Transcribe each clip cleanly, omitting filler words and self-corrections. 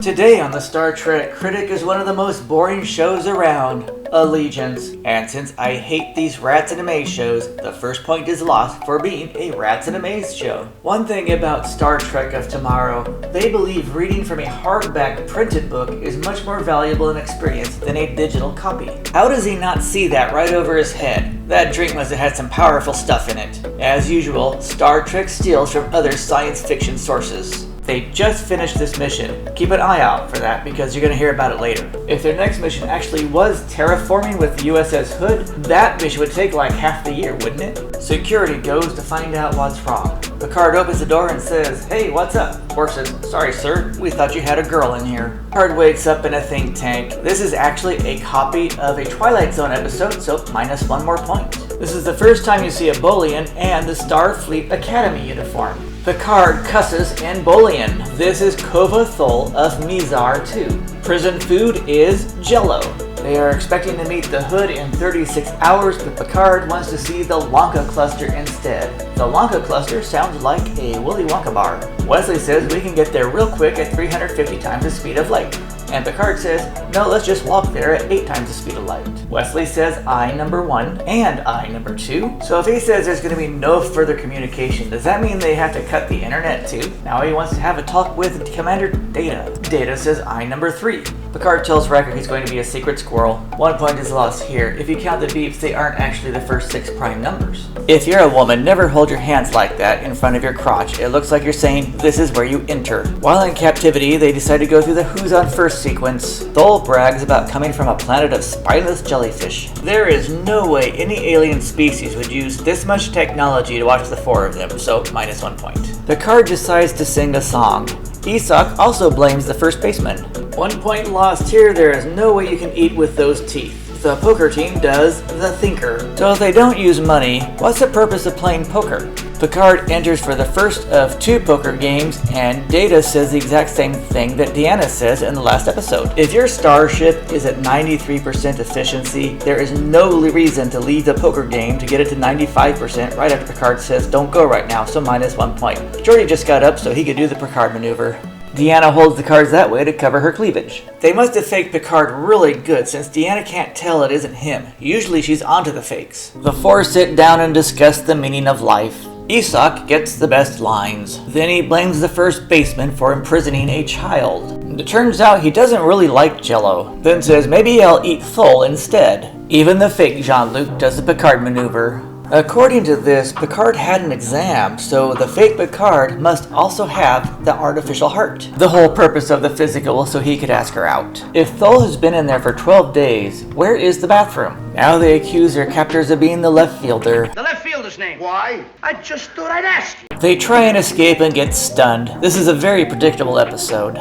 Today on the Star Trek Critic is one of the most boring shows around, Allegiance. And since I hate these rats and a maze shows, the first point is lost for being a rats and a maze show. One thing about Star Trek of Tomorrow, they believe reading from a hardback printed book is much more valuable an experience than a digital copy. How does he not see that right over his head? That drink must have had some powerful stuff in it. As usual, Star Trek steals from other science fiction sources. They just finished this mission. Keep an eye out for that because you're going to hear about it later. If their next mission actually was terraforming with the USS Hood, that mission would take like half the year, wouldn't it? Security goes to find out what's wrong. Picard opens the door and says, "Hey, what's up?" Worf says, "Sorry, sir. We thought you had a girl in here." Picard wakes up in a think tank. This is actually a copy of a Twilight Zone episode, so minus one more point. This is the first time you see a Bolian and the Starfleet Academy uniform. Picard cusses in Bolian. This is Kova Thol of Mizar 2. Prison food is Jello. They are expecting to meet the Hood in 36 hours, but Picard wants to see the Wonka cluster instead. The Wonka cluster sounds like a Willy Wonka bar. Wesley says we can get there real quick at 350 times the speed of light. And Picard says, no, let's just walk there at 8 times the speed of light. Wesley says I number 1 and I number 2. So if he says there's going to be no further communication, does that mean they have to cut the internet too? Now he wants to have a talk with Commander Data. Data says I number 3. Picard tells Riker he's going to be a secret squirrel. 1 point is lost here. If you count the beeps, they aren't actually the first 6 prime numbers. If you're a woman, never hold your hands like that in front of your crotch. It looks like you're saying, this is where you enter. While in captivity, they decide to go through the Who's on First sequence. Thol brags about coming from a planet of spineless jellyfish. There is no way any alien species would use this much technology to watch the 4 of them, so minus 1 point. Picard decides to sing a song. Isak also blames the first baseman. 1 point lost here. There is no way you can eat with those teeth. The poker team does the thinker. So if they don't use money, what's the purpose of playing poker? Picard enters for the first of 2 poker games, and Data says the exact same thing that Deanna says in the last episode. If your starship is at 93% efficiency, there is no reason to leave the poker game to get it to 95% right after Picard says don't go right now, so minus 1 point. Jordy just got up so he could do the Picard maneuver. Deanna holds the cards that way to cover her cleavage. They must have faked Picard really good since Deanna can't tell it isn't him. Usually she's onto the fakes. The 4 sit down and discuss the meaning of life. Isak gets the best lines. Then he blames the first baseman for imprisoning a child. It turns out he doesn't really like Jello. Then says maybe I'll eat Thol instead. Even the fake Jean-Luc does the Picard maneuver. According to this, Picard had an exam, so the fake Picard must also have the artificial heart. The whole purpose of the physical was so he could ask her out. If Thol has been in there for 12 days, where is the bathroom? Now they accuse their captors of being the left fielder. The left fielder's name. Why? I just thought I'd ask you. They try and escape and get stunned. This is a very predictable episode.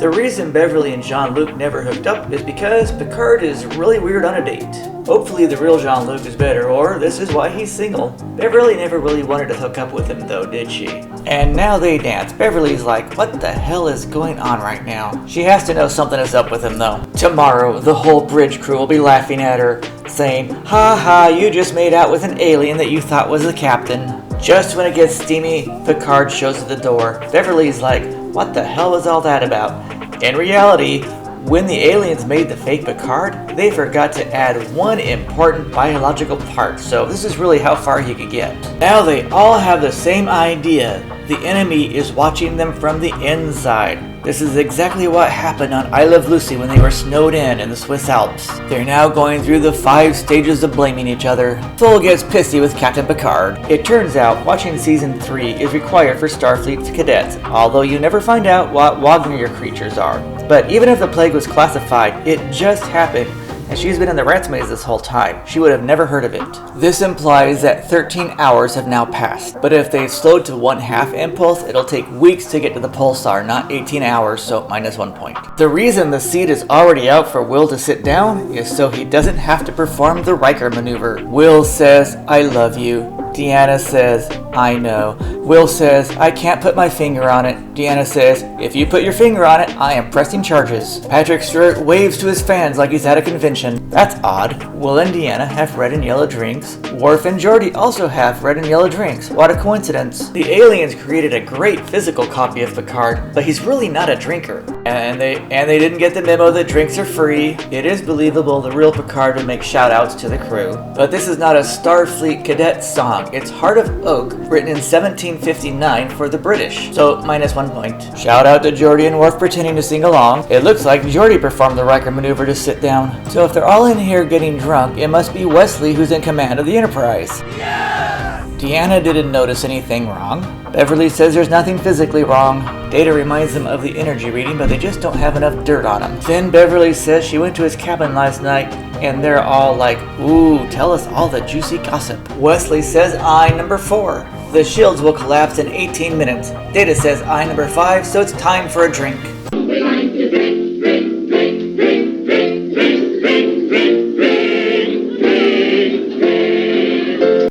The reason Beverly and Jean-Luc never hooked up is because Picard is really weird on a date. Hopefully the real Jean-Luc is better, or this is why he's single. Beverly never really wanted to hook up with him though, did she? And now they dance. Beverly's like, what the hell is going on right now? She has to know something is up with him though. Tomorrow, the whole bridge crew will be laughing at her, saying, ha ha, you just made out with an alien that you thought was the captain. Just when it gets steamy, Picard shows at the door. Beverly's like, what the hell was all that about? In reality, when the aliens made the fake Picard, they forgot to add one important biological part, so this is really how far he could get. Now they all have the same idea. The enemy is watching them from the inside. This is exactly what happened on I Love Lucy when they were snowed in the Swiss Alps. They're now going through the 5 stages of blaming each other. Thol gets pissy with Captain Picard. It turns out watching season 3 is required for Starfleet cadets, although you never find out what Wagner creatures are. But even if the plague was classified, it just happened. And she's been in the rat's maze this whole time. She would have never heard of it. This implies that 13 hours have now passed. But if they slowed to 1/2 impulse, it'll take weeks to get to the pulsar, not 18 hours, so minus 1 point. The reason the seat is already out for Will to sit down is so he doesn't have to perform the Riker maneuver. Will says, I love you. Deanna says, I know. Will says, I can't put my finger on it. Deanna says, if you put your finger on it, I am pressing charges. Patrick Stewart waves to his fans like he's at a convention. That's odd. Will and Deanna have red and yellow drinks. Worf and Geordi also have red and yellow drinks. What a coincidence. The aliens created a great physical copy of Picard, but he's really not a drinker. And they didn't get the memo that drinks are free. It is believable the real Picard would make shout-outs to the crew. But this is not a Starfleet cadet song. It's Heart of Oak, written in 1759 for the British. So, -1 point. Shout out to Geordi and Worf pretending to sing along. It looks like Geordi performed the Riker maneuver to sit down. So if they're all in here getting drunk, it must be Wesley who's in command of the Enterprise. Yeah! Deanna didn't notice anything wrong. Beverly says there's nothing physically wrong. Data reminds them of the energy reading, but they just don't have enough dirt on them. Then Beverly says she went to his cabin last night, and they're all like, ooh, tell us all the juicy gossip. Wesley says eye number 4. The shields will collapse in 18 minutes. Data says eye number 5, so it's time for a drink.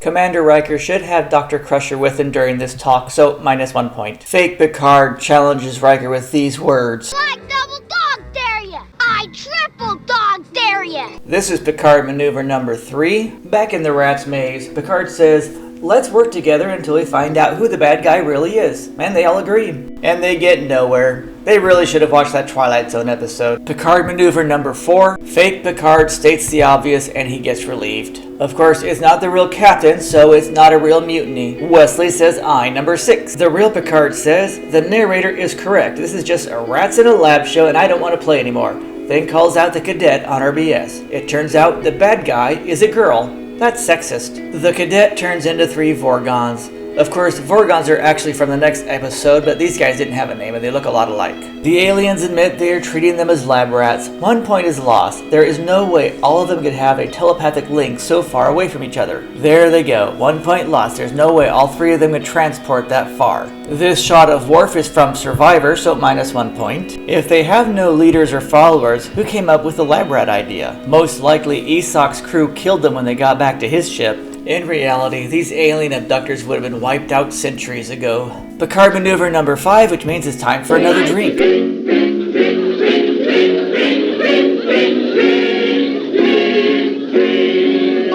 Commander Riker should have Dr. Crusher with him during this talk, so -1 point. Fake Picard challenges Riker with these words. I double dog dare ya! I triple dog dare ya! This is Picard maneuver number 3. Back in the rat's maze, Picard says, let's work together until we find out who the bad guy really is. And they all agree. And they get nowhere. They really should have watched that Twilight Zone episode. Picard maneuver number 4. Fake Picard states the obvious and he gets relieved. Of course, it's not the real captain, so it's not a real mutiny. Wesley says eye number 6. The real Picard says, the narrator is correct. This is just a rats in a lab show and I don't want to play anymore. Then calls out the cadet on RBS. It turns out the bad guy is a girl. That's sexist. The cadet turns into 3 Vorgons. Of course, Vorgons are actually from the next episode, but these guys didn't have a name and they look a lot alike. The aliens admit they are treating them as lab rats. 1 point is lost. There is no way all of them could have a telepathic link so far away from each other. There they go. 1 point lost. There's no way all 3 of them could transport that far. This shot of Worf is from Survivor, so -1 point. If they have no leaders or followers, who came up with the lab rat idea? Most likely Isak's crew killed them when they got back to his ship. In reality, these alien abductors would have been wiped out centuries ago. Picard maneuver number 5, which means it's time for another drink.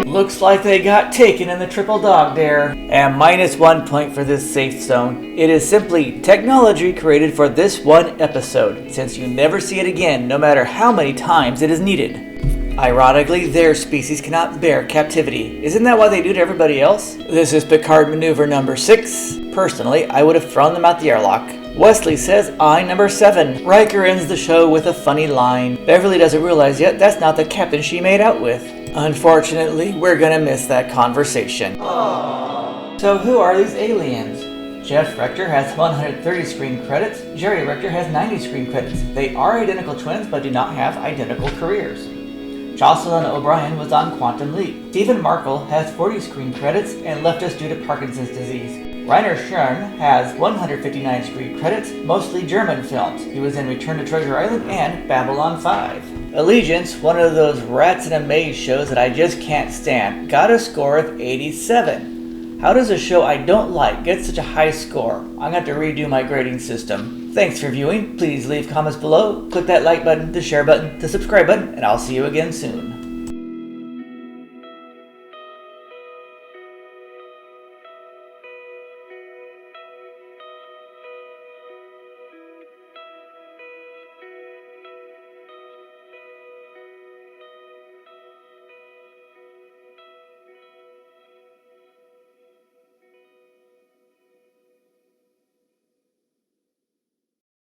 Looks like they got taken in the triple dog dare. And -1 point for this safe zone. It is simply technology created for this one episode, since you never see it again, no matter how many times it is needed. Ironically, their species cannot bear captivity. Isn't that what they do to everybody else? This is Picard maneuver number 6. Personally, I would have thrown them out the airlock. Wesley says eye number 7. Riker ends the show with a funny line. Beverly doesn't realize yet that's not the captain she made out with. Unfortunately, we're gonna miss that conversation. Aww. So who are these aliens? Jeff Rector has 130 screen credits. Jerry Rector has 90 screen credits. They are identical twins but do not have identical careers. Jocelyn O'Brien was on Quantum Leap. Stephen Markle has 40 screen credits and left us due to Parkinson's disease. Rainer Schern has 159 screen credits, mostly German films. He was in Return to Treasure Island and Babylon 5. Allegiance, one of those rats in a maze shows that I just can't stand, got a score of 87. How does a show I don't like get such a high score? I'm going to have to redo my grading system. Thanks for viewing. Please leave comments below, click that like button, the share button, the subscribe button, and I'll see you again soon.